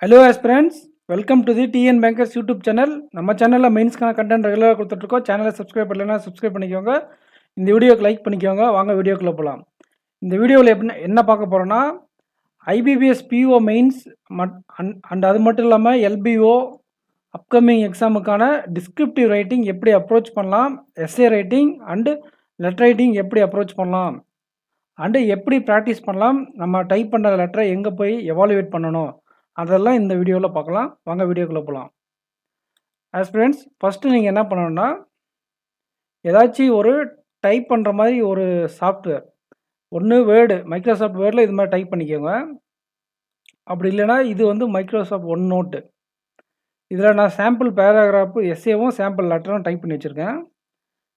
Hello aspirants, welcome to the TN bankers YouTube channel. நம்ம சேனலில் மெயின்ஸ்க்கான content ரெகுலராக கொடுத்துட்ருக்கோம். சேனலை சப்ஸ்கிரைப் பண்ணலைன்னா சப்ஸ்கிரைப் பண்ணிக்கோங்க. இந்த வீடியோக்கு லைக் பண்ணிக்கோங்க. வாங்க வீடியோக்குள்ளே போகலாம். இந்த வீடியோவில் என்ன பார்க்க போகிறோன்னா, ஐபிபிஎஸ் பிஓ மெயின்ஸ் அண்ட் அது மட்டும் இல்லாமல் எல்பிஓ அப்கமிங் எக்ஸாமுக்கான டிஸ்கிரிப்டிவ் ரைட்டிங் எப்படி அப்ரோச் பண்ணலாம், S A writing and letter writing எப்படி அப்ரோச் பண்ணலாம், அண்டு எப்படி ப்ராக்டிஸ் பண்ணலாம், நம்ம டைப் பண்ணுற லெட்டரை எங்கே போய் எவாலுவேட் பண்ணணும், அதெல்லாம் இந்த வீடியோவில் பார்க்கலாம். வாங்க வீடியோக்குள்ளே போகலாம். ஆஸ்பிரண்ட்ஸ், ஃபஸ்ட்டு நீங்கள் என்ன பண்ணணும்னா, ஏதாச்சும் ஒரு டைப் பண்ணுற மாதிரி ஒரு சாஃப்ட்வேர், ஒன்று வேர்டு, மைக்ரோசாஃப்ட் வேர்டில் இது மாதிரி டைப் பண்ணிக்கோங்க. அப்படி இல்லைனா இது வந்து மைக்ரோசாஃப்ட் ஒன் நோட்டு. இதில் நான் சாம்பிள் பேராகிராஃபு எஸ்ஏவும் சாம்பிள் லெட்டரும் டைப் பண்ணி வச்சுருக்கேன்.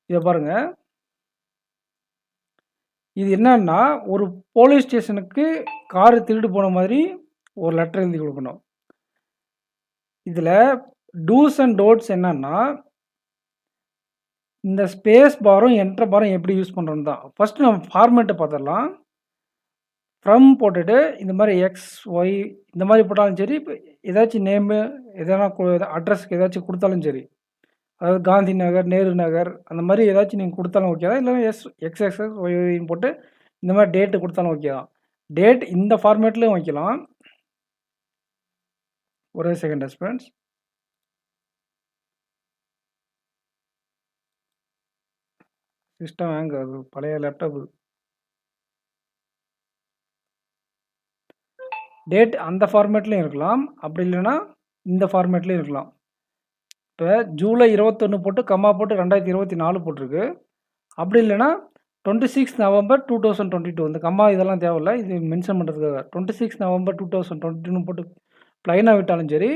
இதை பாருங்கள். இது என்னன்னா, ஒரு போலீஸ் ஸ்டேஷனுக்கு காரு திருடு போன மாதிரி ஒரு லெட்டர் எழுதி கொடுக்கணும். இதில் டூஸ் அண்ட் டோன்ட்ஸ் என்னன்னா, இந்த ஸ்பேஸ் பாரும் என்டர் பாரும் எப்படி யூஸ் பண்ணுறோன்னு தான். ஃபஸ்ட்டு நம்ம ஃபார்மேட்டை பார்த்துடலாம். ஃப்ரம் போட்டுட்டு இந்த மாதிரி எக்ஸ் ஒய் இந்த மாதிரி போட்டாலும் சரி, இப்போ ஏதாச்சும் நேமு எதனா அட்ரஸ்க்கு ஏதாச்சும் கொடுத்தாலும் சரி, அதாவது காந்தி நகர், நேரு நகர் அந்த மாதிரி ஏதாச்சும் நீங்கள் கொடுத்தாலும் ஓகே தான். இல்லை எக்ஸ் ஒய்ன்னு போட்டு இந்த மாதிரி டேட்டு கொடுத்தாலும் ஓகே தான். டேட் இந்த ஃபார்மேட்லேயும் வைக்கலாம். ஒரே செகண்ட் ரெஸ்பான்ஸ். சிஸ்டம் ஹேங் ஆகுது, பழைய லேப்டாப்பு. டேட் அந்த ஃபார்மேட்லேயும் இருக்கலாம், அப்படி இல்லைன்னா இந்த ஃபார்மேட்லேயும் இருக்கலாம். இப்போ ஜூலை 21 போட்டு கம்மா போட்டு 2024 போட்டிருக்கு. அப்படி இல்லைன்னா 26 நவம்பர் 2022. இந்த கம்மா இதெல்லாம் தேவையில்லை, இது மென்ஷன் பண்ணுறதுக்காக. 26 நவம்பர் 2022 போட்டு ப்ளைனாக விட்டாலும் சரி,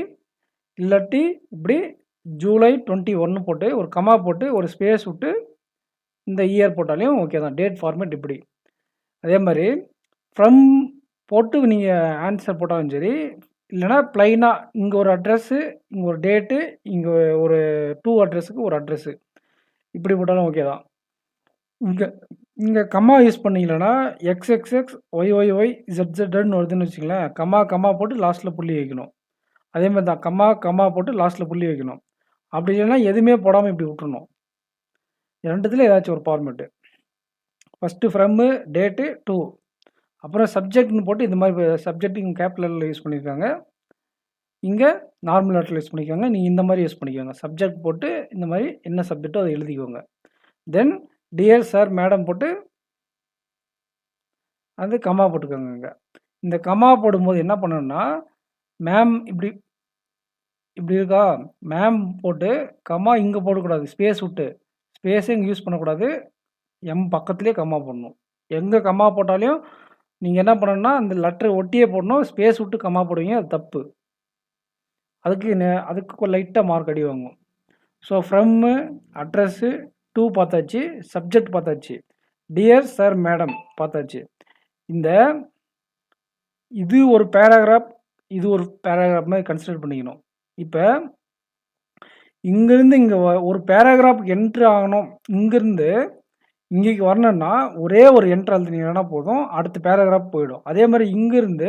இல்லாட்டி இப்படி ஜூலை 21 போட்டு ஒரு கம்மா போட்டு ஒரு ஸ்பேஸ் விட்டு இந்த இயர் போட்டாலையும் ஓகே தான். டேட் ஃபார்மேட் இப்படி. அதே மாதிரி ஃப்ரம் போட்டு நீங்கள் ஆன்சர் போட்டாலும் சரி, இல்லைனா ப்ளைனாக இங்கே ஒரு அட்ரஸ்ஸு, இங்கே ஒரு டேட்டு, இங்கே ஒரு 2 அட்ரஸுக்கு ஒரு அட்ரஸ்ஸு இப்படி போட்டாலும் ஓகே தான். இங்கே கம்மா யூஸ் பண்ணிங்களேன்னா எக்ஸ்எக்ஸ்எக்ஸ் ஒய்ஒய்ஒய் ZZன்னு வருதுன்னு வச்சுங்களேன். கம்மா போட்டு லாஸ்ட்டில் புள்ளி வைக்கணும். அதே மாதிரி தான் கம்மா போட்டு லாஸ்ட்டில் புள்ளி வைக்கணும். அப்படி இல்லைன்னா எதுவுமே போடாமல் இப்படி விட்டுறணும். ரெண்டுத்தில் ஏதாச்சும் ஒரு ஃபார்மெட்டு. ஃபஸ்ட்டு ஃப்ரம்மு, டேட்டு, 2, அப்புறம் சப்ஜெக்ட்னு போட்டு இந்த மாதிரி சப்ஜெக்ட் இங்கே கேபிட்டலில் யூஸ் பண்ணியிருக்காங்க, இங்கே நார்மல் லெட்டரில் யூஸ் பண்ணிக்கோங்க. நீங்கள் இந்த மாதிரி யூஸ் பண்ணிக்கோங்க. சப்ஜெக்ட் போட்டு இந்த மாதிரி என்ன சப்ஜெக்டோ அதை எழுதிக்கோங்க. தென் டியர் சார் மேடம் போட்டு அது கம்மா போட்டுக்கோங்க. இங்கே இந்த கம்மா போடும்போது என்ன பண்ணணும்னா, மேம் இப்படி இப்படி இருக்கா, மேம் போட்டு கம்மா இங்கே போடக்கூடாது, ஸ்பேஸ் விட்டு. ஸ்பேஸே இங்கே யூஸ் பண்ணக்கூடாது, எம் பக்கத்துலேயே கம்மா போடணும். எங்கே கம்மா போட்டாலையும் நீங்கள் என்ன பண்ணணும்னா அந்த லெட்டரை ஒட்டியே போடணும். ஸ்பேஸ் விட்டு கம்மா போடுவீங்க, அது தப்பு. அதுக்கு லைட்டாக மார்க் அடி வாங்கும். ஸோ ஃப்ரம்மு, அட்ரஸ்ஸு, 2 பார்த்தாச்சு, சப்ஜெக்ட் பார்த்தாச்சு, டியர் சார் மேடம் பார்த்தாச்சு. இது ஒரு பேராகிராஃப், இது ஒரு பேராகிராஃப் மாதிரி கன்சிடர் பண்ணிக்கணும். இப்போ இங்கேருந்து இங்கே ஒரு பேராகிராஃப் என்ட்ரு ஆகணும், இங்கேருந்து இங்கேக்கு வரணும்னா ஒரே ஒரு என்ட்ரு எழுதினீங்கன்னா போதும், அடுத்த பேராகிராஃப் போயிடும். அதே மாதிரி இங்கேருந்து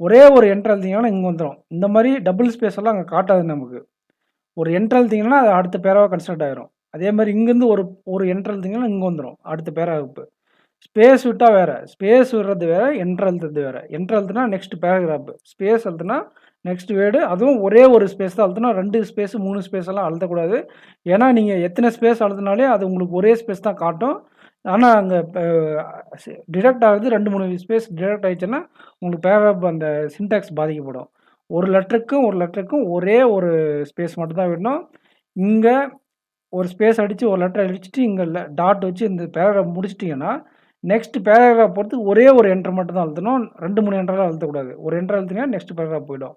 ஒரே ஒரு என்ட்ரு எழுதினீங்கன்னா இங்கே வந்துடும். இந்த மாதிரி டபுள் ஸ்பேஸ் எல்லாம் அங்கே காட்டாது நமக்கு. ஒரு என்ட்ரு எழுதிங்கன்னா அது அடுத்த பேராவாக கன்சிடர் ஆகிரும். அதே மாதிரி இங்கேருந்து ஒரு என்ட்ரு எழுதிங்கன்னா இங்கே வந்துடும் அடுத்த பேராகிராஃப். ஸ்பேஸ் விட்டால் வேறு, ஸ்பேஸ் விடுறது வேறு, என்ட்ரு எழுதுறது வேறு. என்ட்ரு எழுதுனா நெக்ஸ்ட் பேராகிராஃப், ஸ்பேஸ் எழுதுனா நெக்ஸ்ட் வேர்டு. அதுவும் ஒரே ஒரு ஸ்பேஸ் தான் அழுத்தணும், 2 ஸ்பேஸு 3 ஸ்பேஸ் எல்லாம் அழுத்தக்கூடாது. ஏன்னா நீங்கள் எத்தனை ஸ்பேஸ் அழுத்தினாலே அது உங்களுக்கு ஒரே ஸ்பேஸ் தான் காட்டும். ஆனால் அங்கே டிடெக்ட் ஆகுது 2-3 ஸ்பேஸ் டிடெக்ட் ஆகிடுச்சுன்னா உங்களுக்கு பேராகிராஃப் அந்த சின்டாக்ஸ் பாதிக்கப்படும். ஒரு லெட்டருக்கும் ஒரே ஒரு ஸ்பேஸ் மட்டும் தான் விடணும். இங்கே ஒரு ஸ்பேஸ் அடித்து ஒரு லெட்டர் அடிச்சுட்டு இங்கே டாட் வச்சு இந்த பேராகிராஃப் முடிச்சிட்டிங்கன்னா நெக்ஸ்ட் பேராகிராஃப் பொறுத்து ஒரே ஒரு என்ட்ரு மட்டும் தான் அழுத்தணும், 2-3 என்ட்ரெலாம் அழுத்தக்கூடாது. ஒரு என்ட்ரு அழுத்தினா நெக்ஸ்ட் பேராகிராஃப் போயிடும்.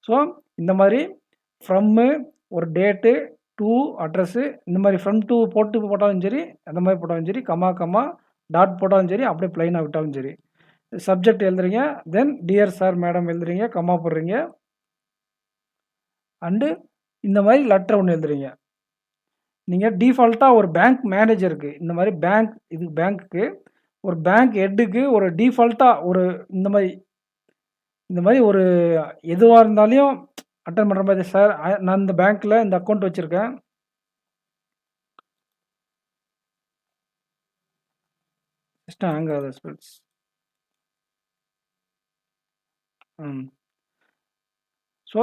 ஸோ இந்த மாதிரி ஃப்ரம்மு, ஒரு டேட்டு, 2 அட்ரஸ்ஸு, இந்த மாதிரி ஃப்ரம் 2 போட்டாலும் சரி, அந்த மாதிரி போட்டாலும் சரி, கம்மா டாட் போட்டாலும் சரி, அப்படியே ப்ளைனாக விட்டாலும் சரி. சப்ஜெக்ட் எழுதுறீங்க, தென் டியர் சார் மேடம் எழுதுறீங்க, கம்மா போடுறீங்க, அண்டு இந்த மாதிரி லெட்டர் ஒன்று எழுதுறீங்க. நீங்கள் டிஃபால்ட்டாக ஒரு பேங்க் மேனேஜருக்கு இந்த மாதிரி பேங்க்குக்கு ஒரு பேங்க் ஹெட்டுக்கு ஒரு டிஃபால்ட்டாக இந்த மாதிரி இந்த மாதிரி ஒரு எதுவா இருந்தாலும் அட்டெண்ட் பண்ணுற மாதிரி சார் நான் இந்த பேங்க்கில் இந்த அக்கௌண்ட் வச்சுருக்கேன். சிஸ்டம் ஹேங் ஆகுது ஸ்பெல்ஸ். ஸோ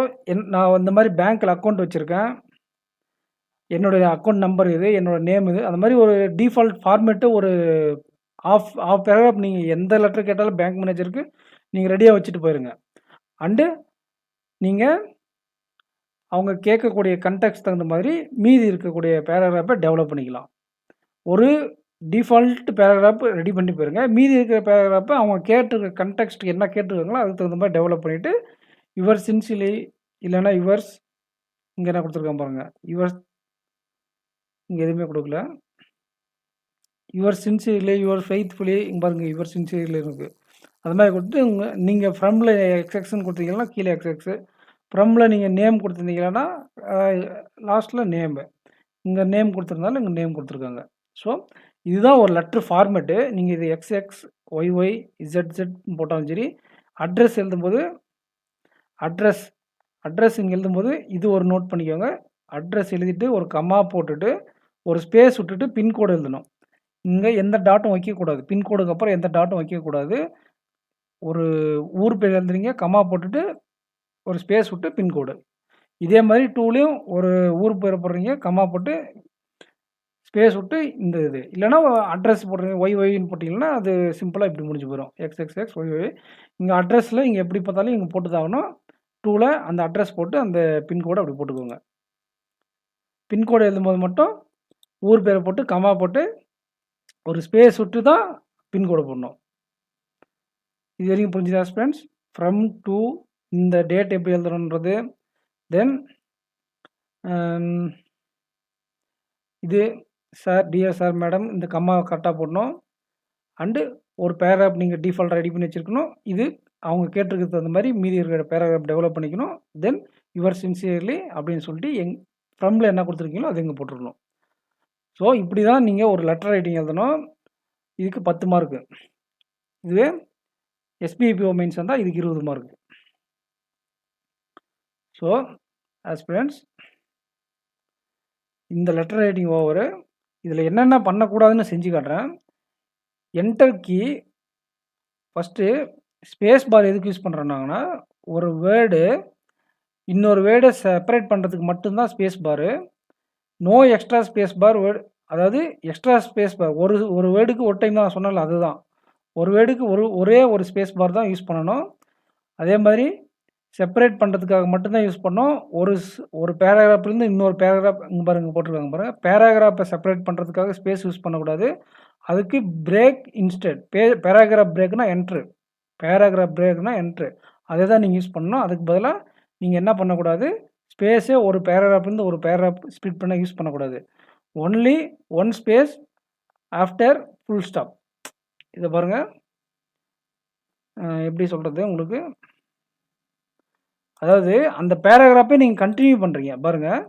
நான் இந்த மாதிரி பேங்க்கில் அக்கௌண்ட் வச்சுருக்கேன். என்னுடைய அக்கௌண்ட் நம்பர் இது, என்னோடய நேம் இது. அந்த மாதிரி ஒரு டிஃபால்ட் ஃபார்மேட்டு ஒரு ஆஃப் பேராகிராஃப் நீங்கள் எந்த லெட்டர் கேட்டாலும் பேங்க் மேனேஜருக்கு நீங்கள் ரெடியாக வச்சுட்டு போயிருங்க. அண்டு நீங்கள் அவங்க கேட்கக்கூடிய கன்டெக்ஸ்ட் தகுந்த மாதிரி மீதி இருக்கக்கூடிய பேராகிராஃபை டெவலப் பண்ணிக்கலாம். ஒரு டிஃபால்ட் பேராகிராஃப் ரெடி பண்ணி போயிருங்க. மீதி இருக்கிற பேராகிராஃபை அவங்க கேட்டிருக்க கன்டெக்ஸ்ட் என்ன கேட்டிருக்காங்களோ அதுக்கு தகுந்த மாதிரி டெவலப் பண்ணிவிட்டு யுவர் சின்சியர்லி இல்லைன்னா யுவர்ஸ் இங்கே என்ன கொடுத்துருக்கான் பாருங்கள். யுவர்ஸ் இங்கே எதுவுமே கொடுக்கல. யுவர் சின்சியர்லி யுவர் ஃபெய்த்ஃபுல்லி இங்கே பாருங்கள் யுவர் சின்சியர்லி இருக்குது. அது மாதிரி கொடுத்து நீங்கள் ஃப்ரம்மில் எக்ஸ்எக்ஸ்ன்னு கொடுத்தீங்கன்னா கீழே எக்ஸ்எக்ஸு, ஃப்ரம்மில் நீங்கள் நேம் கொடுத்துருந்தீங்கன்னா லாஸ்ட்டில் நேமு, இங்கே நேம் கொடுத்துருந்தாலும் இங்கே நேம் கொடுத்துருக்காங்க. ஸோ இதுதான் ஒரு லெட்ரு ஃபார்மேட்டு. நீங்கள் இது எக்ஸ்எக்ஸ் ஒய்ஒய் இசட்இசட் போட்டாலும் சரி, அட்ரஸ் எழுதும்போது அட்ரஸ் இங்கே எழுதும்போது இது ஒரு நோட் பண்ணிக்கோங்க. அட்ரஸ் எழுதிட்டு ஒரு கம்மா போட்டுட்டு ஒரு ஸ்பேஸ் விட்டுட்டு பின்கோடு எழுதணும். இங்கே எந்த டாட்டும் வைக்கக்கூடாது. பின்கோடுக்கு அப்புறம் எந்த டாட்டும் வைக்கக்கூடாது. ஒரு ஊர் பேர் எழுதுறீங்க, கம்மா போட்டுட்டு ஒரு ஸ்பேஸ் விட்டு பின்கோடு. இதே மாதிரி டூலையும் ஒரு ஊர் பேரை போடுறீங்க, கம்மா போட்டு ஸ்பேஸ் விட்டு இந்த இது இல்லைனா அட்ரஸ் போடுறீங்க ஒய்ஒய்ன்னு போட்டிங்கன்னா அது சிம்பிளாக இப்படி முடிஞ்சு போயிடும். எக்ஸ்எக்ஸ்எக்ஸ் ஒய்ஒய். இங்கே அட்ரஸில் இங்கே எப்படி பார்த்தாலும் இங்கே போட்டு தாகணும். டூவில் அந்த அட்ரஸ் போட்டு அந்த பின்கோடு அப்படி போட்டுக்கோங்க. பின்கோடு எழுதும்போது மட்டும் ஊர் பேரை போட்டு கம்மா போட்டு ஒரு ஸ்பேஸ் விட்டு தான் பின்கோடு போடணும். இது வரைக்கும் புரிஞ்சுதா ஃப்ரெண்ட்ஸ்? ஃப்ரம் டு இந்த டேட் எப்படி எழுதணுன்றது, தென் இது சார் டியர் சார் மேடம் இந்த கம்மா கரெக்டாக போடணும். அண்டு ஒரு பேராகிராஃப் நீங்கள் டிஃபால்ட் ரெடி பண்ணி வச்சுருக்கணும். இது அவங்க கேட்டிருக்கிறது தகுந்த மாதிரி மீதி இருக்கிற பேராகிராஃப் டெவலப் பண்ணிக்கணும். தென் யுவர் சின்சியர்லி அப்படின்னு சொல்லிட்டு ஃப்ரம்மில் என்ன கொடுத்துருக்கீங்களோ அது இங்கே போட்டுருக்கணும். ஸோ இப்படி தான் நீங்கள் ஒரு லெட்டர் ரைட்டிங் எழுதணும். இதுக்கு 10 மார்க்கு. இதுவே எஸ்பிபிஓ மெயின்ஸ் வந்தால் இதுக்கு 20 மார்க்கு. ஸோ ஆஸ்பிரண்ட்ஸ் இந்த லெட்டர் ரைட்டிங் ஓவரு. இதில் என்னென்ன பண்ணக்கூடாதுன்னு செஞ்சு காட்டுறேன். Enter key first space bar எதுக்கு யூஸ் பண்ணுறோன்னாங்கன்னா ஒரு வேர்டு இன்னொரு வேர்டை செப்பரேட் பண்ணுறதுக்கு மட்டும்தான் space bar. No extra space bar word, அதாவது எக்ஸ்ட்ரா ஸ்பேஸ் பார் ஒரு வேர்டுக்கு ஒரு டைம் தான் சொன்னால அதுதான். ஒரு வேர்டுக்கு ஒரே ஒரு ஸ்பேஸ் பார் தான் யூஸ் பண்ணணும். அதே மாதிரி செப்பரேட் பண்ணுறதுக்காக மட்டும்தான் யூஸ் பண்ணோம். ஒரு பேராகிராஃப்லேருந்து இன்னொரு பேராகிராஃப் இங்கே பாருங்கள் போட்டிருக்காங்க பாருங்கள். பேராகிராஃபை செப்பரேட் பண்ணுறதுக்காக ஸ்பேஸ் யூஸ் பண்ணக்கூடாது. அதுக்கு பிரேக் இன்ஸ்டெட் பேராகிராஃப் பிரேக்னா என்ட்ரு, பேராகிராஃப் பிரேக்னா என்ட்ரு, அதை தான் நீங்கள் யூஸ் பண்ணணும். அதுக்கு பதிலாக நீங்கள் என்ன பண்ணக்கூடாது, ஸ்பேஸே ஒரு பேராகிராஃப்லேருந்து ஒரு பேராகிராஃப் ஸ்ப்ளிட் பண்ண யூஸ் பண்ணக்கூடாது. Only one space after full stop. இதை பாருங்கள் எப்படி சொல்கிறது உங்களுக்கு, அதாவது அந்த பேராகிராஃபை நீங்கள் கண்டினியூ பண்ணுறீங்க பாருங்கள்.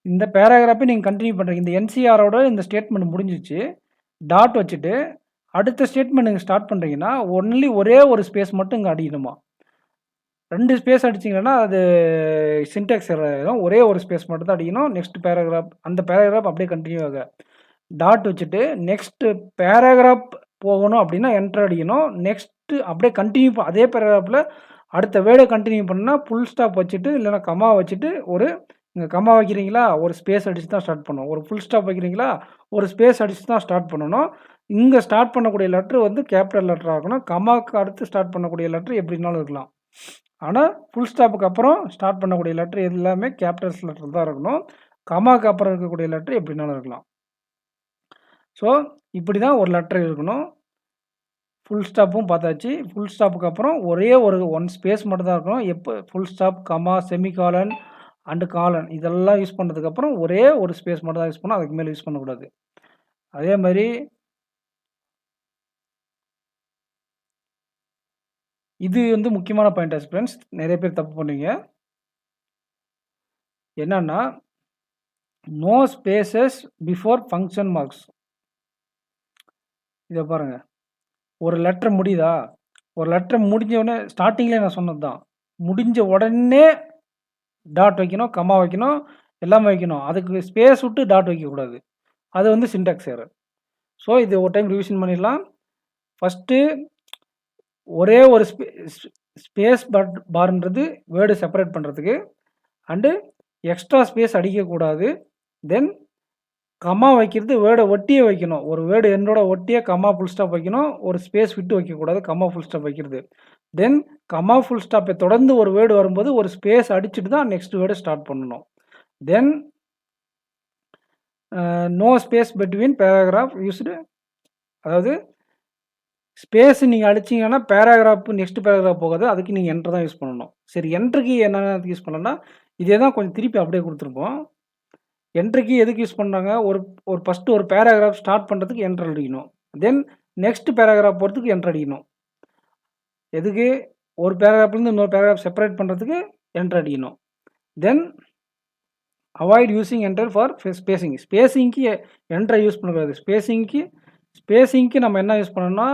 இந்த பேராகிராஃபை நீங்கள் கண்டினியூ பண்ணுறீங்க. இந்த என்சிஆரோட இந்த ஸ்டேட்மெண்ட் முடிஞ்சிச்சு. டாட் வச்சுட்டு அடுத்த ஸ்டேட்மெண்ட் நீங்கள் ஸ்டார்ட் பண்ணுறீங்கன்னா ஒன்லி ஒரே ஒரு ஸ்பேஸ் மட்டும் இங்கே அடிக்கணுமா. 2 ஸ்பேஸ் அடிச்சிங்கன்னா அது சின்டாக்ஸ் எரர் ஆகிடும். ஒரே ஒரு ஸ்பேஸ் மட்டும் தான் அடிக்கணும். நெக்ஸ்ட் பேராகிராஃப், அந்த பேராகிராஃப் அப்படியே கண்டினியூ ஆக டாட் வச்சுட்டு நெக்ஸ்ட்டு பேராகிராஃப் போகணும் அப்படின்னா என்டர் அடிக்கணும். நெக்ஸ்ட்டு அப்படியே கண்டினியூ அதே பேராகிராஃபில் அடுத்த வேர்டை கண்டினியூ பண்ணால் ஃபுல் ஸ்டாப் வச்சுட்டு இல்லைனா கமா வச்சுட்டு ஒரு இங்கே கமா வைக்கிறீங்களா ஒரு ஸ்பேஸ் அடித்து தான் ஸ்டார்ட் பண்ணணும். ஒரு ஃபுல் ஸ்டாப் வைக்கிறீங்களா ஒரு ஸ்பேஸ் அடித்து தான் ஸ்டார்ட் பண்ணணும். இங்கே ஸ்டார்ட் பண்ணக்கூடிய லெட்ரு வந்து கேபிட்டல் லெட்டர் ஆகணும். கமாவுக்கு அடுத்து ஸ்டார்ட் பண்ணக்கூடிய லெட்ரு எப்படினாலும் இருக்கலாம். ஆனால் ஃபுல் ஸ்டாப்புக்கு அப்புறம் ஸ்டார்ட் பண்ணக்கூடிய லெட்ரு எல்லாமே கேபிட்டல்ஸ் லெட்டர் தான் இருக்கணும். கமாவுக்கு அப்புறம் இருக்கக்கூடிய லெட்ரு எப்படினாலும் இருக்கலாம். ஸோ இப்படி தான் ஒரு லெட்டர் இருக்கணும். ஃபுல் ஸ்டாப்பும் பார்த்தாச்சு. ஃபுல் ஸ்டாப்புக்கு அப்புறம் ஒரே ஒன் ஸ்பேஸ் மட்டும் தான் இருக்கணும். எப்போ full stop, comma, semicolon and colon இதெல்லாம் யூஸ் பண்ணதுக்கப்புறம் ஒரே ஒரு ஸ்பேஸ் மட்டும் தான் யூஸ் பண்ணணும். அதுக்கு மேலே யூஸ் பண்ணக்கூடாது. அதே மாதிரி இது வந்து முக்கியமான பாயிண்ட் ஃப்ரெண்ட்ஸ். நிறைய பேர் தப்பு பண்ணுவீங்க. என்னன்னா no spaces before function marks. இதை பாருங்கள், ஒரு லெட்டர் முடியுதா ஒரு லெட்டர் முடிஞ்ச உடனே ஸ்டார்ட்டிங்லேயே நான் சொன்னது தான். முடிஞ்ச உடனே டாட் வைக்கணும், கமா வைக்கணும், எல்லாமே வைக்கணும். அதுக்கு ஸ்பேஸ் விட்டு டாட் வைக்கக்கூடாது. அது வந்து சின்டாக்ஸ் எரர். ஸோ இது ஒரு டைம் ரிவிஷன் பண்ணிடலாம். ஃபஸ்ட்டு ஒரே ஒரு ஸ்பேஸ் பார்ன்றது வேர்டு செப்பரேட் பண்ணுறதுக்கு, அண்டு எக்ஸ்ட்ரா ஸ்பேஸ் அடிக்கக்கூடாது. தென் கமா வைக்கிறது வேர்டை ஒட்டியே வைக்கணும். ஒரு வேர்டு என்னோட ஒட்டியே கமா ஃபுல் ஸ்டாப் வைக்கணும். ஒரு ஸ்பேஸ் விட்டு வைக்கக்கூடாது கமா ஃபுல் ஸ்டாப் வைக்கிறது. தென் கமா ஃபுல் ஸ்டாப்பை தொடர்ந்து ஒரு வேர்டு வரும்போது ஒரு ஸ்பேஸ் அடிச்சுட்டு தான் நெக்ஸ்ட் வேர்டை ஸ்டார்ட் பண்ணணும். Then no space between paragraph used. அதாவது ஸ்பேஸ் நீங்கள் அடிச்சிங்கன்னா பேராகிராஃப் நெக்ஸ்ட் பேராகிராஃப் போகாது. அதுக்கு நீங்கள் என்ட்ரு தான் யூஸ் பண்ணணும். சரி, என்ட்ருக்கு என்னென்ன யூஸ் பண்ணலாம்னா இதே தான் கொஞ்சம் திருப்பி அப்படியே கொடுத்துருப்போம். என்ட்ருக்கு எதுக்கு யூஸ் பண்ணுறாங்க? ஒரு ஃபஸ்ட்டு ஒரு பேராகிராஃப் ஸ்டார்ட் பண்ணுறதுக்கு என்ட்ரு அடிக்கணும். தென் நெக்ஸ்ட் பேராகிராஃப் போகிறதுக்கு என்ட்ரு அடிக்கணும். எதுக்கு? ஒரு பேராகிராஃப்லேருந்து இன்னொரு பேராகிராஃப் செப்பரேட் பண்ணுறதுக்கு என்ட்ரு அடிக்கணும். Then avoid using enter for spacing. ஸ்பேசிங்க்கு என்ட்ரை யூஸ் பண்ணக்கூடாது. ஸ்பேசிங்க்கு நம்ம என்ன யூஸ் பண்ணோம்னா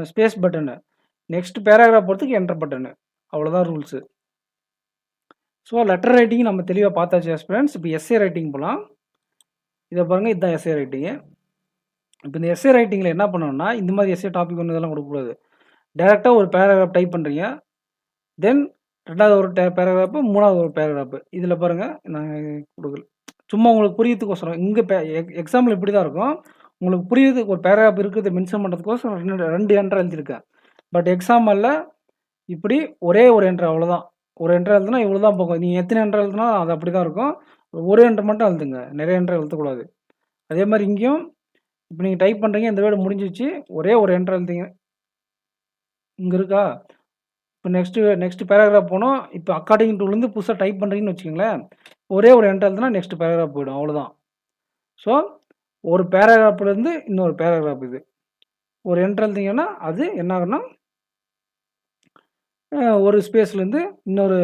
ஸ்பேஸ் பட்டனு. நெக்ஸ்ட் பேராகிராஃப் போகிறதுக்கு என்டர் பட்டனு. அவ்வளோதான் ரூல்ஸு. ஸோ லெட்டர் ரைட்டிங் நம்ம தெளிவாக பார்த்தாச்சு ஸ்டூடெண்ட்ஸ். இப்போ எஸ்ஏ ரைட்டிங் போகலாம். இதை பாருங்கள், இதுதான் எஸ்ஏ ரைட்டிங்கு. இப்போ இந்த எஸ்ஏ ரைட்டிங்கில் என்ன பண்ணணும்னா இந்த மாதிரி எஸ்ஏ டாபிக் ஒன்று இதெல்லாம் கொடுக்கக்கூடாது. டேரெக்டாக ஒரு பேராகிராஃப் டைப் பண்ணுறீங்க. தென் ரெண்டாவது ஒரு பேராகிராஃபு, மூணாவது ஒரு பேராகிராஃபு. இதில் பாருங்கள், நான் கொடுக்கல, சும்மா உங்களுக்கு புரியறதுக்கோசரம். இங்கே எக்ஸாம்பிள் இப்படி தான் இருக்கும். உங்களுக்கு புரியறதுக்கு ஒரு பேராகிராஃப் இருக்கிறத மென்ஷன் பண்ணுறதுக்கோசரம் ரெண்டு என்ட்ரு எழுதியிருக்கேன். பட் எக்ஸாம்பிளில் இப்படி ஒரே ஒரு என்ட்ரு, அவ்வளோதான். ஒரு என்ட்ரு எழுதுனா இவ்வளோ தான் போகும். நீங்கள் எத்தனை என்ட்ரு எழுதுனா அது அப்படி தான் இருக்கும். ஒரு என்ட்ரு மட்டும் எழுதுங்க, நிறைய என்ட்ரு எழுதக்கூடாது. அதே மாதிரி இங்கேயும் இப்போ நீங்கள் டைப் பண்ணுறீங்க, இந்த வேர்டு முடிஞ்சிச்சு, ஒரே ஒரு என்ட்ரு எழுதிங்க. இங்கே இருக்கா? இப்போ நெக்ஸ்ட் பேராகிராஃப் போனோம். இப்போ அக்கார்டிங் டூலேருந்து புதுசாக டைப் பண்ணுறீங்கன்னு வச்சுக்கோங்களேன், ஒரே ஒரு என்ட்ரு எழுதுனா நெக்ஸ்ட் பேராகிராஃப் போயிடும், அவ்வளோதான். ஸோ ஒரு பேராகிராஃப்லேருந்து இன்னொரு பேராகிராஃப் இது ஒரு என்ட்ரு எழுதிங்கன்னா அது என்ன ஆகுன்னா ஒரு ஸ்பேஸ்லேருந்து இன்னொரு,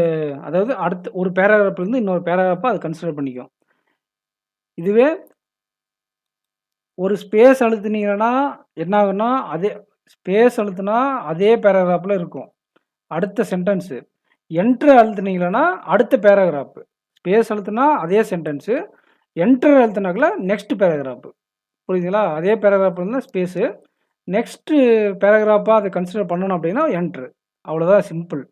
அதாவது அடுத்த ஒரு பேராகிராஃப்லேருந்து இன்னொரு பேராகிராஃபாக அது கன்சிடர் பண்ணிக்கும். இதுவே ஒரு ஸ்பேஸ் அழுத்தினீங்கன்னா என்ன ஆகுன்னா அதே ஸ்பேஸ் அழுத்தினா அதே பேராகிராஃபில் இருக்கும் அடுத்த சென்டென்ஸு. என்ட்ரு அழுத்தினீங்கன்னா அடுத்த பேராகிராஃபு. ஸ்பேஸ் அழுத்தினா அதே சென்டென்ஸு, என்ட்ரு அழுத்தினாக்கல நெக்ஸ்ட் பேராகிராஃபு. புரியுதுங்களா? அதே பேராகிராஃப் இருந்தால் ஸ்பேஸு, நெக்ஸ்ட்டு பேராகிராஃபாக அதை கன்சிடர் பண்ணணும் அப்படின்னா என்ட்ரு. அவ்வளோதான், சிம்பிள்.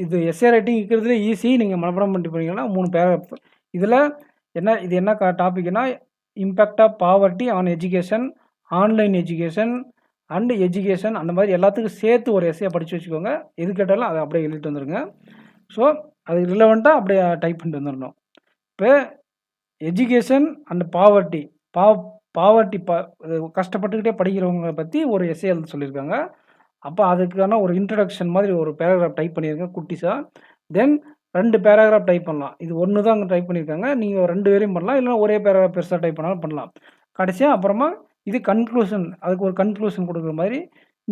இது எஸ்ஏ ரைட்டிங் இருக்கிறதுல ஈஸி. நீங்கள் மனப்பாடம் பண்ணிட்டு போனீங்கன்னா 3 பேராகிராஃப். இதில் என்ன டாபிக்னா impact of poverty on education, online education and education, அந்த மாதிரி எல்லாத்துக்கும் சேர்த்து ஒரு எஸ்ஏ படித்து வச்சுக்கோங்க. எது கேட்டாலும் அதை அப்படியே எழுதிட்டு வந்துடுங்க. ஸோ அது ரிலவெண்ட்டாக அப்படியே டைப் பண்ணிட்டு வந்துடணும். இப்போ எஜுகேஷன் அண்ட் பாவர்ட்டி, பாவர்ட்டி கஷ்டப்பட்டுக்கிட்டே படிக்கிறவங்களை பற்றி ஒரு எஸ்ஏ எழுத சொல்லியிருக்காங்க. அப்போ அதுக்கான ஒரு இன்ட்ரடக்ஷன் மாதிரி ஒரு பேராகிராஃப் டைப் பண்ணியிருக்கேன் குட்டிஸாக. தென் 2 பேராகிராஃப் டைப் பண்ணலாம். இது ஒன்று தான் அங்கே டைப் பண்ணியிருக்காங்க. நீங்கள் 2 பேரையும் பண்ணலாம், இல்லைனா ஒரே பேராகிராஃப் பெருசாக டைப் பண்ணாலும் பண்ணலாம். கடைசியாக அப்புறமா இது கன்க்ளூஷன், அதுக்கு ஒரு கன்க்ளூஷன் கொடுக்குற மாதிரி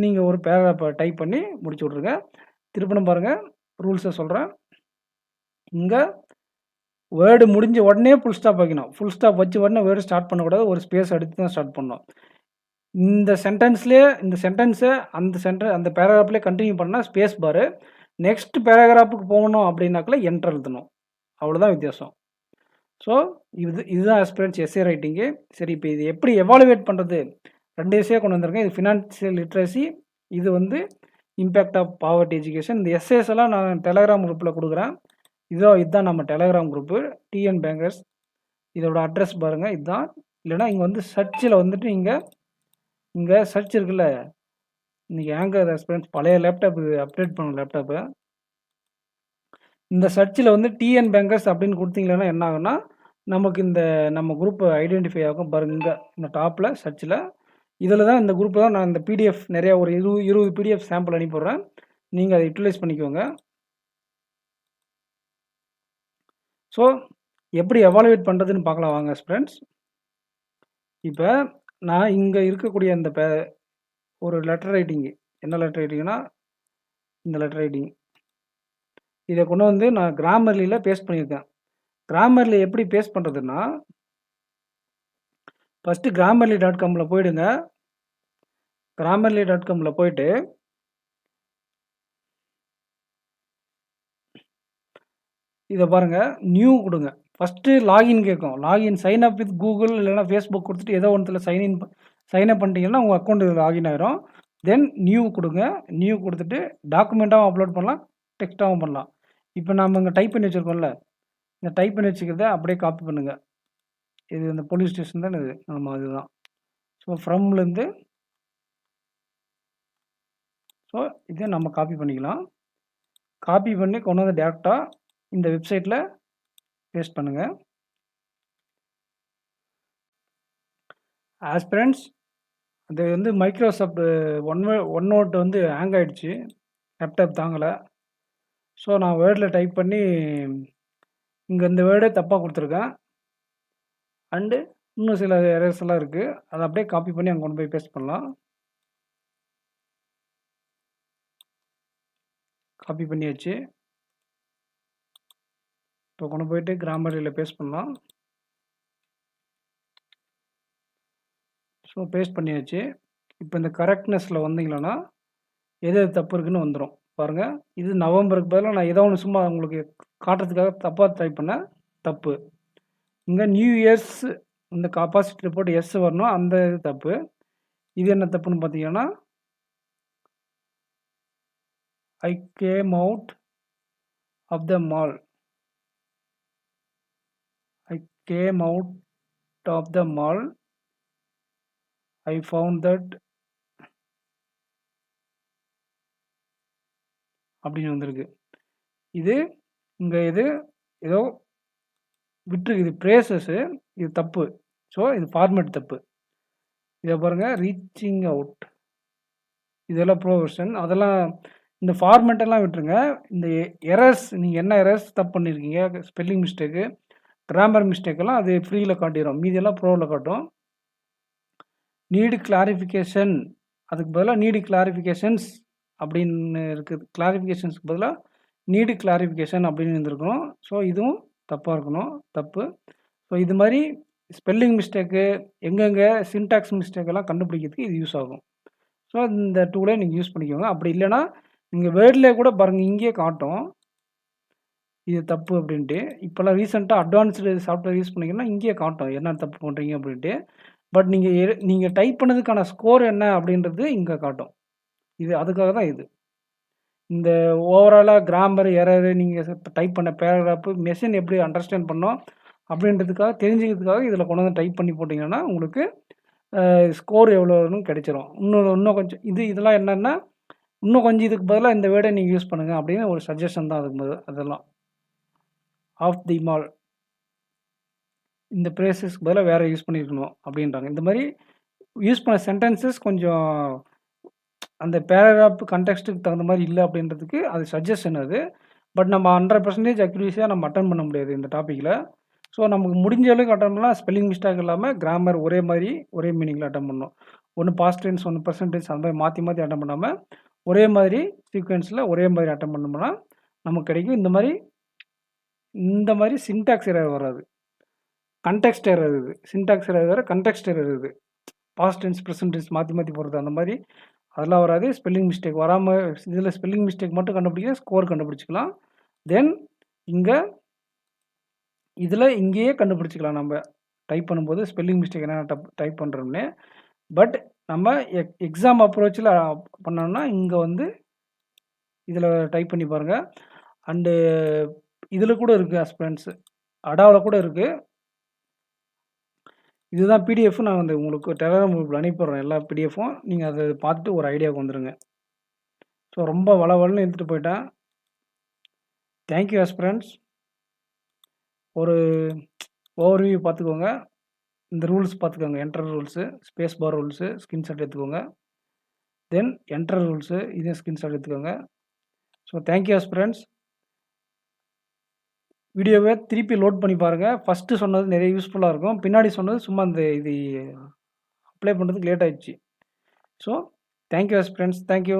நீங்கள் ஒரு பேராகிராஃபை டைப் பண்ணி முடிச்சு விட்ருங்க. திருப்பணும் பாருங்கள், ரூல்ஸை சொல்கிறேன். இங்கே வேர்டு முடிஞ்ச உடனே ஃபுல் ஸ்டாப் வைக்கணும். ஃபுல் ஸ்டாப் வச்ச உடனே வேர்டு ஸ்டார்ட் பண்ணக்கூடாது. ஒரு ஸ்பேஸ் எடுத்து தான் ஸ்டார்ட் பண்ணணும். இந்த சென்டென்ஸை அந்த பேராகிராஃப்லேயே கண்டினியூ பண்ணால் ஸ்பேஸ் பாரு. நெக்ஸ்ட் பேராகிராஃபுக்கு போகணும் அப்படின்னாக்கல என்ட்ரு எழுதணும். அவ்வளோதான் வித்தியாசம். ஸோ இதுதான் ஆஸ்பிரண்ட்ஸ் எஸ்ஏ ரைட்டிங்கு. சரி, இப்போ இது எப்படி எவாலுவேட் பண்ணுறது? 2 எஸ்ஏ கொண்டு வந்திருக்கேன். இது ஃபினான்ஷியல் லிட்ரஸி, இது வந்து இம்பேக்ட் ஆஃப் பாவர்ட்டி எஜுகேஷன். இந்த எஸ்ஏஸ் எல்லாம் நான் டெலகிராம் குரூப்பில் கொடுக்குறேன். இதுதான் நம்ம டெலகிராம் குரூப்பு, டிஎன் பேங்கர்ஸ். இதோட அட்ரஸ் பாருங்கள், இதுதான். இல்லைனா இங்கே வந்து சர்ச்சில் வந்துட்டு இங்கே சர்ச் இருக்குல்ல, இன்றைக்கி ஆங்கர் ஆஸ்பிரண்ட்ஸ் பழைய லேப்டாப் அப்டேட் பண்ண லேப்டாப்பு. இந்த சர்ச்சில் வந்து டிஎன் பேங்கர்ஸ் அப்படின்னு கொடுத்தீங்கன்னா என்ன ஆகுன்னா நமக்கு நம்ம குரூப்பை ஐடென்டிஃபை ஆகும். பாருங்க, இந்த டாப்பில் சர்ச்சில் இதில் தான் இந்த குரூப்பில் தான் நான் இந்த பிடிஎஃப் நிறையா ஒரு 20 பிடிஎஃப் சாம்பிள் அனுப்பிடுறேன். நீங்கள் அதை யூட்டிலைஸ் பண்ணிக்கோங்க. ஸோ எப்படி எவாலுவேட் பண்ணுறதுன்னு பார்க்கலாம் வாங்க ஸ்டூடெண்ட்ஸ். இப்போ நான் இங்கே இருக்கக்கூடிய அந்த ஒரு லெட்டர் ரைட்டிங்கு, என்ன லெட்டர் ரைட்டிங்னா இந்த லெட்டர் ரைட்டிங், இதை கொண்டு வந்து நான் கிராமர்லியில் பேஸ்ட் பண்ணியிருக்கேன். கிராமர்லி எப்படி பேஸ்ட் பண்ணுறதுன்னா, ஃபஸ்ட்டு grammarly.comல போயிடுங்க. grammarly.comல போயிட்டு இத பாருங்க, நியூ குடுங்க. ஃபர்ஸ்ட்டு லாகின் கேட்கும். Login sign up with Google இல்லைனா ஃபேஸ்புக் குடுத்துட்டு ஏதோ ஒண்ணுத்துல சைன் அப் பண்ணிட்டீங்கன்னா, உங்க அக்கவுண்ட் லாகின் ஆயிரும். தென் நியூ குடுங்க. நியூ குடுத்துட்டு டாக்குமெண்ட்டாவும் அப்லோட் பண்ணலாம், டெக்ஸ்ட்டாவும் பண்ணலாம். இப்போ நாம இங்க டைப் பண்ணி வச்சிருக்கோம்ல, இந்த டைப் பண்ணி வச்சுக்கிறத அப்படியே காப்பி பண்ணுங்க. இது இந்த போலீஸ் ஸ்டேஷன் தானே இது. ஆமா அதுதான். ஸோ ஃப்ரம்லேருந்து ஸோ இதை நம்ம காப்பி பண்ணிக்கலாம். காப்பி பண்ணி கொண்டு வந்து டேரெக்ட்டா இந்த வெப்சைட்டில் பேஸ்ட் பண்ணுங்க. ஆஸ்பிரண்ட்ஸ் அது வந்து மைக்ரோசாஃப்ட் ஒன் நோட் வந்து ஹேங் ஆயிடுச்சு. லேப்டாப் தாங்கலை. ஸோ நான் வேர்டில் டைப் பண்ணி இங்கே இந்த வேர்டே தப்பாக கொடுத்துருக்கேன். அண்டு இன்னும் சில எரர்ஸ் எல்லாம் இருக்குது. அதை அப்படியே காப்பி பண்ணி அங்கே கொண்டு போய் பேஸ்ட் பண்ணலாம். காப்பி பண்ணியாச்சு. இப்போ கொண்டு போயிட்டு கிராமரியில் பேஸ்ட் பண்ணலாம். ஸோ பேஸ்ட் பண்ணியாச்சு. இப்போ இந்த கரெக்ட்னஸில் வந்தீங்கன்னா எது எது தப்பு இருக்குன்னு வந்துடும். பாருங்கள், இது நவம்பருக்கு பதிலாக நான் ஏதோ ஒன்று சும்மா உங்களுக்கு காட்டுறதுக்காக தப்பாக டைப் பண்ண தப்பு. இங்கே நியூ இயர்ஸ் இந்த காப்பாசிட்டி ரிப்போர்ட் எஸ் வரணும், அந்த இது தப்பு. இது என்ன தப்புன்னு பார்த்தீங்கன்னா, I came out of the mall. I came out of the mall. I found that அப்படின்னு வந்திருக்கு. இது இங்கே இது ஏதோ விட்டுருக்கு. இது ப்ரேசஸ்ஸு, இது தப்பு. ஸோ இது ஃபார்மேட் தப்பு. இதை பாருங்கள், ரீச்சிங் அவுட் இதெல்லாம் ப்ரோவர்ஷன். அதெல்லாம் இந்த ஃபார்மேட்டெல்லாம் விட்டுருங்க. இந்த எரர்ஸ் நீங்கள் என்ன எரர்ஸ் தப்பு பண்ணியிருக்கீங்க, ஸ்பெல்லிங் மிஸ்டேக்கு, கிராமர் மிஸ்டேக்கெல்லாம் அது ஃப்ரீயில் காட்டிடும். மீதியெல்லாம் ப்ரோவில் காட்டும். நீடு கிளாரிஃபிகேஷன் அதுக்கு பதிலாக நீடு கிளாரிஃபிகேஷன்ஸ் அப்படின்னு இருக்குது. கிளாரிஃபிகேஷன்ஸ்க்கு பதிலாக நீடு கிளாரிஃபிகேஷன் அப்படின்னு இருந்திருக்கணும். ஸோ இதுவும் தப்பாக இருக்கணும், தப்பு. ஸோ இது மாதிரி ஸ்பெல்லிங் மிஸ்டேக்கு, எங்கெங்கே சின்டாக்ஸ் மிஸ்டேக்கெல்லாம் கண்டுபிடிக்கிறதுக்கு இது யூஸ் ஆகும். ஸோ இந்த டூலை நீங்கள் யூஸ் பண்ணிக்கோங்க. அப்படி இல்லைன்னா நீங்கள் வேர்ட்லேயே கூட பாருங்கள், இங்கேயே காட்டும் இது தப்பு அப்படின்ட்டு. இப்போல்லாம் ரீசெண்டாக அட்வான்ஸ்டு சாஃப்ட்வேர் யூஸ் பண்ணிங்கன்னா இங்கேயே காட்டும் என்ன தப்பு பண்ணுறீங்க அப்படின்ட்டு. பட் நீங்கள் டைப் பண்ணதுக்கான ஸ்கோர் என்ன அப்படின்றது இங்கே காட்டும். இது அதுக்காக தான் இது. இந்த ஓவராலாக கிராமர் எரரு நீங்கள் டைப் பண்ண பேராகிராஃபு மெஷின் எப்படி அண்டர்ஸ்டாண்ட் பண்ணோம் அப்படின்றதுக்காக தெரிஞ்சுக்கிறதுக்காக இதில் கொண்டு வந்து டைப் பண்ணி போட்டிங்கன்னா உங்களுக்கு ஸ்கோர் எவ்வளோன்னு கிடைச்சிரும். இன்னும் கொஞ்சம் இதெல்லாம் என்னென்னா இன்னும் கொஞ்சம் இதுக்கு பதிலாக இந்த வேர்டை நீங்கள் யூஸ் பண்ணுங்கள் அப்படின்னு ஒரு சஜஷன் தான் அதுக்கு பதில். அதெல்லாம் ஆஃப் தி மால் இந்த ப்ரேசஸ்க்கு பதிலாக வேறு யூஸ் பண்ணியிருக்கணும் அப்படின்றாங்க. இந்த மாதிரி யூஸ் பண்ண சென்டென்சஸ் கொஞ்சம் அந்த பேராகிராஃப் கண்டெக்ஸ்ட்டுக்கு தகுந்த மாதிரி இல்லை அப்படின்றதுக்கு அது சஜஷன் அது. பட் நம்ம 100% அக்யூரேசியாக நம்ம அட்டன் பண்ண முடியாது இந்த டாப்பிக்கில். ஸோ நமக்கு முடிஞ்ச அளவுக்கு அட்டன் பண்ணலாம். ஸ்பெல்லிங் மிஸ்டேக் இல்லாமல் கிராமர் ஒரே மாதிரி ஒரே மீனிங்கில் அட்டன் பண்ணணும். ஒன்று பாஸ்ட் டென்ஸ், ஒன்று பெர்சன்டேஜ், அந்த மாதிரி மாற்றி மாற்றி அட்டன் பண்ணாமல் ஒரே மாதிரி சீக்வென்ஸில் ஒரே மாதிரி அட்டன் பண்ணோம்னா நமக்கு கிடைக்கும். இந்த மாதிரி சின்டாக்ஸ் எரர் வராது, கண்டெக்ஸ்ட் எரர் இது. சின்டாக்ஸ் எரர் வேறு, கண்டெக்ஸ்ட் எரர் இது. பாஸ்ட் டென்ஸ் ப்ரெசன்ட் டென்ஸ் மாற்றி மாற்றி போகிறது அந்த மாதிரி அதெல்லாம் வராது. ஸ்பெல்லிங் மிஸ்டேக் வராமல் இதில் ஸ்பெல்லிங் மிஸ்டேக் மட்டும் கண்டுபிடிக்க ஸ்கோர் கண்டுபிடிச்சிக்கலாம். தென் இங்கே இதில் இங்கேயே கண்டுபிடிச்சிக்கலாம் நம்ம டைப் பண்ணும்போது ஸ்பெல்லிங் மிஸ்டேக் என்ன டைப் பண்ணுறோம்னு. பட் நம்ம எக்ஸாம் அப்ரோச்சில் பண்ணோம்னா இங்கே வந்து இதில் டைப் பண்ணி பாருங்கள். அண்டு இதில் கூட இருக்குது ஆஸ்பிரண்ட்ஸு, அடாவில் கூட இருக்குது. இதுதான் பிடிஎஃப். நான் வந்து உங்களுக்கு டெலகிராம் குரூப்பில் அனுப்பிடுறேன் எல்லா பிடிஎஃப்பும். நீங்கள் அதை பார்த்துட்டு ஒரு ஐடியாவுக்கு வந்துடுங்க. ஸோ ரொம்ப வளவலன்னு எடுத்துகிட்டு போயிட்டேன். Thank you aspirants. ஒரு ஓவர்வியூ பார்த்துக்கோங்க. இந்த ரூல்ஸ் பார்த்துக்கோங்க. Enter rules, space bar rules screenshot எடுத்துக்கோங்க. தென் என்டர் ரூல்ஸு இதையும் ஸ்க்ரீன்ஷாட் எடுத்துக்கோங்க. So thank you aspirants. வீடியோவை திருப்பி லோட் பண்ணி பாருங்கள். ஃபஸ்ட்டு சொன்னது நிறைய யூஸ்ஃபுல்லாக இருக்கும். பின்னாடி சொன்னது சும்மா இது அப்ளை பண்ணுறதுக்கு லேட் ஆகிடுச்சு. So thank you aspirants. தேங்க்யூ.